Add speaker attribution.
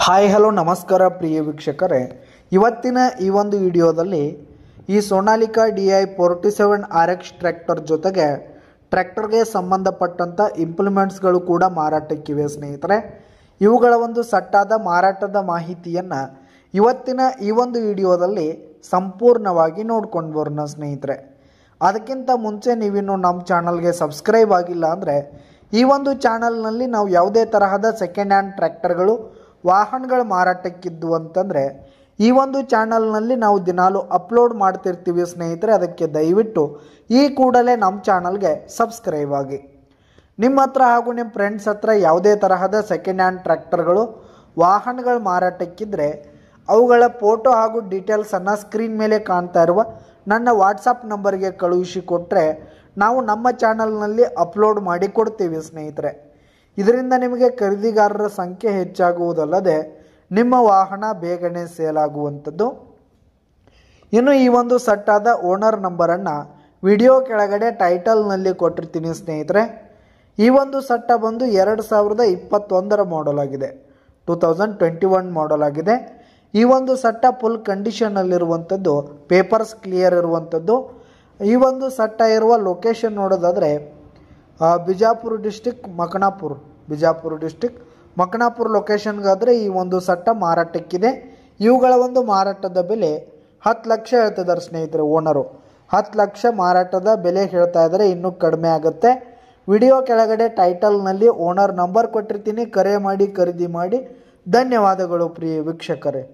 Speaker 1: Hi hello ನಮಸ್ಕಾರ ಪ್ರಿಯ ವೀಕ್ಷಕರೇ, ಇವತ್ತಿನ ಈ ಒಂದು ವಿಡಿಯೋದಲ್ಲಿ ಈ ಸೋನಾಲಿಕಾ DI 47 RX ಟ್ರ್ಯಾಕ್ಟರ್ ಜೊತೆಗೆ ಟ್ರ್ಯಾಕ್ಟರ್ಗೆ ಸಂಬಂಧಪಟ್ಟಂಥ ಇಂಪ್ಲಿಮೆಂಟ್ಸ್ಗಳು ಕೂಡ ಮಾರಾಟಕ್ಕಿವೆ ಸ್ನೇಹಿತರೆ. ಇವುಗಳ ಒಂದು ಸಟ್ಟಾದ ಮಾರಾಟದ ಮಾಹಿತಿಯನ್ನು ಇವತ್ತಿನ ಈ ಒಂದು ವಿಡಿಯೋದಲ್ಲಿ ಸಂಪೂರ್ಣವಾಗಿ ನೋಡ್ಕೊಂಡು ಬರೋಣ ಸ್ನೇಹಿತರೆ. ಅದಕ್ಕಿಂತ ಮುಂಚೆ ನೀವಿನ್ನು ನಮ್ಮ ಚಾನಲ್ಗೆ ಸಬ್ಸ್ಕ್ರೈಬ್ ಆಗಿಲ್ಲ ಅಂದರೆ ಈ ಒಂದು ಚಾನಲ್ನಲ್ಲಿ ನಾವು ಯಾವುದೇ ತರಹದ ಸೆಕೆಂಡ್ ಹ್ಯಾಂಡ್ ಟ್ರ್ಯಾಕ್ಟರ್ಗಳು ವಾಹನಗಳ ಮಾರಾಟಕ್ಕಿದ್ದು ಅಂತಂದರೆ ಈ ಒಂದು ಚಾನಲ್ನಲ್ಲಿ ನಾವು ದಿನಾಲು ಅಪ್ಲೋಡ್ ಮಾಡ್ತಿರ್ತೀವಿ ಸ್ನೇಹಿತರೆ. ಅದಕ್ಕೆ ದಯವಿಟ್ಟು ಈ ಕೂಡಲೇ ನಮ್ಮ ಚಾನಲ್ಗೆ ಸಬ್ಸ್ಕ್ರೈಬ್ ಆಗಿ. ನಿಮ್ಮ ಹತ್ರ ಹಾಗೂ ನಿಮ್ಮ ಫ್ರೆಂಡ್ಸ್ ಹತ್ರ ಯಾವುದೇ ತರಹದ ಸೆಕೆಂಡ್ ಹ್ಯಾಂಡ್ ಟ್ರ್ಯಾಕ್ಟರ್ಗಳು ವಾಹನಗಳ ಮಾರಾಟಕ್ಕಿದ್ರೆ ಅವುಗಳ ಫೋಟೋ ಹಾಗೂ ಡೀಟೇಲ್ಸನ್ನು ಸ್ಕ್ರೀನ್ ಮೇಲೆ ಕಾಣ್ತಾ ಇರುವ ನನ್ನ ವಾಟ್ಸಪ್ ನಂಬರ್ಗೆ ಕಳುಹಿಸಿ ಕೊಟ್ಟರೆ ನಾವು ನಮ್ಮ ಚಾನಲ್ನಲ್ಲಿ ಅಪ್ಲೋಡ್ ಮಾಡಿ ಕೊಡ್ತೀವಿ ಸ್ನೇಹಿತರೆ. ಇದರಿಂದ ನಿಮಗೆ ಖರೀದಿಗಾರರ ಸಂಖ್ಯೆ ಹೆಚ್ಚಾಗುವುದಲ್ಲದೆ ನಿಮ್ಮ ವಾಹನ ಬೇಗನೆ ಸೇಲ್ ಆಗುವಂಥದ್ದು. ಇನ್ನು ಈ ಒಂದು ಸಟ್ಟಾದ ಓನರ್ ನಂಬರನ್ನು ವಿಡಿಯೋ ಕೆಳಗಡೆ ಟೈಟಲ್ನಲ್ಲಿ ಕೊಟ್ಟಿರ್ತೀನಿ ಸ್ನೇಹಿತರೆ. ಈ ಒಂದು ಸಟ್ಟ ಬಂದು 2021 ಮಾಡಲ್ ಆಗಿದೆ, 2021 ಮಾಡಲ್ ಆಗಿದೆ. ಈ ಒಂದು ಸಟ್ಟ ಫುಲ್ ಕಂಡೀಷನಲ್ಲಿರುವಂಥದ್ದು, ಪೇಪರ್ಸ್ ಕ್ಲಿಯರ್ ಇರುವಂಥದ್ದು. ಈ ಒಂದು ಸಟ್ಟ ಇರುವ ಲೊಕೇಶನ್ ನೋಡೋದಾದರೆ ಬಿಜಾಪುರ ಡಿಸ್ಟಿಕ್ ಮಕನಾಪುರ ಲೊಕೇಶನ್ಗಾದರೆ ಈ ಒಂದು ಸಟ್ಟ ಮಾರಾಟಕ್ಕಿದೆ. ಇವುಗಳ ಒಂದು ಮಾರಾಟದ ಬೆಲೆ 10 ಲಕ್ಷ ಹೇಳ್ತಿದ್ದಾರೆ ಸ್ನೇಹಿತರೆ. ಓನರು 10 ಲಕ್ಷ ಮಾರಾಟದ ಬೆಲೆ ಹೇಳ್ತಾ ಇದ್ದಾರೆ, ಇನ್ನೂ ಕಡಿಮೆ ಆಗುತ್ತೆ. ವಿಡಿಯೋ ಕೆಳಗಡೆ ಟೈಟಲ್ನಲ್ಲಿ ಓನರ್ ನಂಬರ್ ಕೊಟ್ಟಿರ್ತೀನಿ, ಕರೆ ಮಾಡಿ ಖರೀದಿ ಮಾಡಿ. ಧನ್ಯವಾದಗಳು ಪ್ರಿಯ ವೀಕ್ಷಕರೇ.